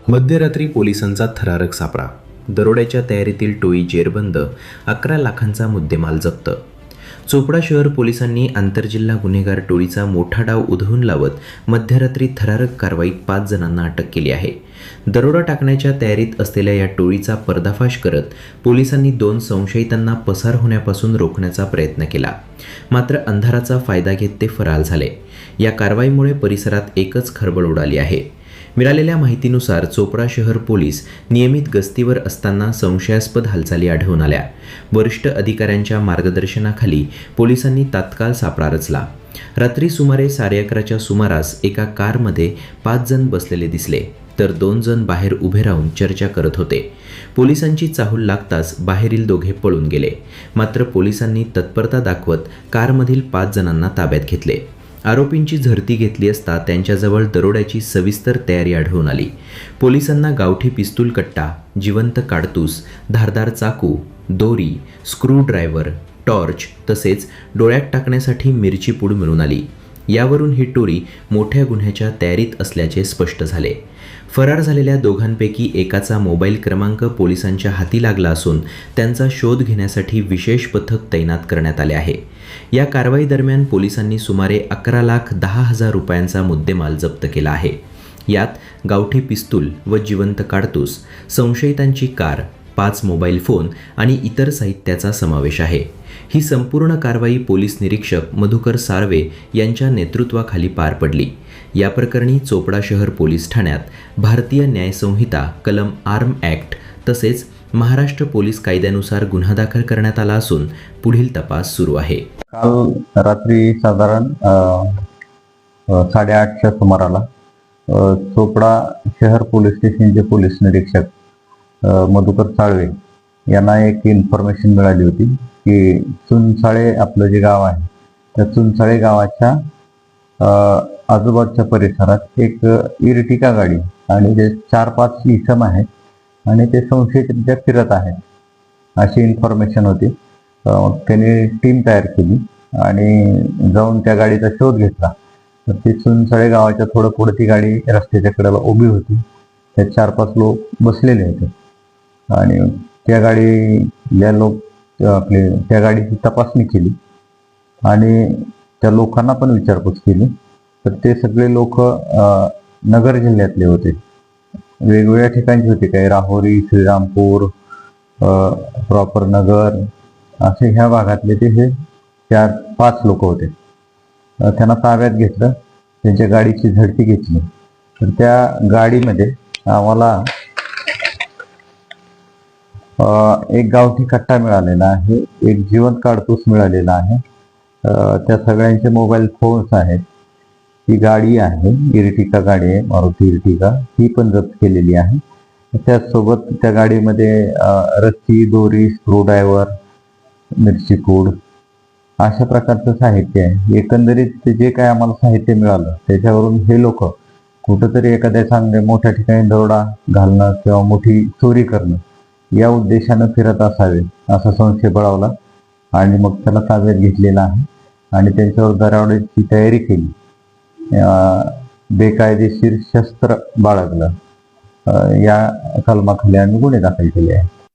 मध्यरात्री पोलिसांचा थरारक सापळा. दरोड्याच्या तयारीतील टोळी जेरबंद, 11 लाखांचा मुद्देमाल जप्त. चोपडा शहर पोलिसांनी आंतरजिल्हा गुन्हेगार टोळीचा मोठा डाव उधळून लावत मध्यरात्री थरारक कारवाईत 5 जणांना अटक केली आहे. दरोडा टाकण्याच्या तयारीत असलेल्या या टोळीचा पर्दाफाश करत पोलिसांनी 2 संशयितांना पसार होण्यापासून रोखण्याचा प्रयत्न केला. मात्र अंधाराचा फायदा घेत ते फरार झाले. या कारवाईमुळे परिसरात एकच खळबळ उडाली आहे. मिळालेल्या माहितीनुसार चोपडा शहर पोलीस नियमित गस्तीवर असताना संशयास्पद हालचाली आढळून आल्या. वरिष्ठ अधिकाऱ्यांच्या मार्गदर्शनाखाली पोलिसांनी तात्काळ सापळा रचला. रात्री सुमारे 11:30च्या सुमारास एका कारमध्ये 5 जण बसलेले दिसले, तर 2 जण बाहेर उभे राहून चर्चा करत होते. पोलिसांची चाहूल लागताच बाहेरील दोघे पळून गेले. मात्र पोलिसांनी तत्परता दाखवत कारमधील 5 जणांना ताब्यात घेतले. आरोपींची झडती घेतली असता त्यांच्याजवळ दरोड्याची सविस्तर तयारी आढळून आली. पोलिसांना गावठी पिस्तूल कट्टा, जिवंत काडतूस, धारदार चाकू, दोरी, स्क्रूड्रायव्हर, टॉर्च तसेच डोळ्यात टाकण्यासाठी मिरची पूड मिळून आली. यावरून ही टोळी मोठ्या गुन्ह्याच्या तयारीत असल्याचे स्पष्ट झाले. फरार झालेल्या दोघांपैकी एकाचा मोबाईल क्रमांक पोलिसांच्या हाती लागला असून त्यांचा शोध घेण्यासाठी विशेष पथक तैनात करण्यात आले आहे. या कारवाई दरम्यान पोलिसांनी सुमारे 11,10,000 रुपयांचा मुद्देमाल जप्त केला आहे. यात गावठी पिस्तूल व जिवंत काडतूस, संशयितांची कार, 5 मोबाईल फोन आणि इतर साहित्याचा समावेश आहे. ही संपूर्ण कारवाई पोलीस निरीक्षक मधुकर साळवे यांच्या नेतृत्वाखाली पार पडली. या प्रकरणी चोपडा शहर पोलीस ठाण्यात भारतीय न्याय संहिता कलम आर्म ॲक्ट तसेच महाराष्ट्र पोलीस कायद्यानुसार गुन्हा दाखल करण्यात आला असून पुढील तपास सुरू आहे. काल रात्री साधारण 8:30च्या सुमाराला चोपडा शहर पोलीस स्टेशनचे पोलीस निरीक्षक मधुकर साळवे यांना एक इन्फॉर्मेशन मिळाली होती की चुनसाळे आपलं जे गाव आहे त्या चुनसाळे गावाच्या आजूबाजूच्या परिसरात एक इर्टिका गाडी आणि जे 4-5 इसम आहेत आणि ते संशयितरित्या फिरत आहेत अशी इन्फॉर्मेशन होती. त्यांनी टीम तयार केली आणि जाऊन त्या गाडीचा शोध घेतला. तर ती चुनसाळे गावाच्या थोडं पुढे ती गाडी रस्त्याच्या कडेला उभी होती. त्यात 4-5 लोक बसलेले होते आणि त्या गाडीला त्या गाडीची तपासणी केली आणि त्या लोकांना पण विचारपूस केली. तर ते सगळे लोक नगर जिल्ह्यातले होते, वेगवेगळ्या ठिकाणचे होते. काही राहोरी, श्रीरामपूर, प्रॉपर नगर असे ह्या भागातले ते हे 4-5 लोक होते. त्यांना ताब्यात घेतलं, त्यांच्या गाडीची झडती घेतली. तर त्या गाडीमध्ये आम्हाला एक गावठी कट्टा मिळालेला आहे, एक जिवंत काडतूस मिळालेला आहे, त्या सगळ्यांचे मोबाईल फोन्स आहेत. ही गाडी आहे, इर्टिका गाडी आहे, मारुती इर्टिका, ही पण जप्त केलेली आहे. त्याचसोबत त्या गाडीमध्ये रस्सी, दोरी, स्क्रूड्रायव्हर, मिरची पूड अशा प्रकारचं साहित्य आहे. एकंदरीत जे काय आम्हाला साहित्य मिळालं त्याच्यावरून हे लोक कुठंतरी एखाद्या चांगल्या मोठ्या ठिकाणी दरोडा घालणं किंवा मोठी चोरी करणं या उद्देशानं फिरत असावे असा संशय बळावला आणि मग त्याला ताब्यात घेतलेला आहे आणि त्यांच्यावर दरोड्याची तयारी केली. बेकायदेशीर शस्त्र बाळगलं या कलमाखाली आम्ही गुन्हे दाखल केले आहेत.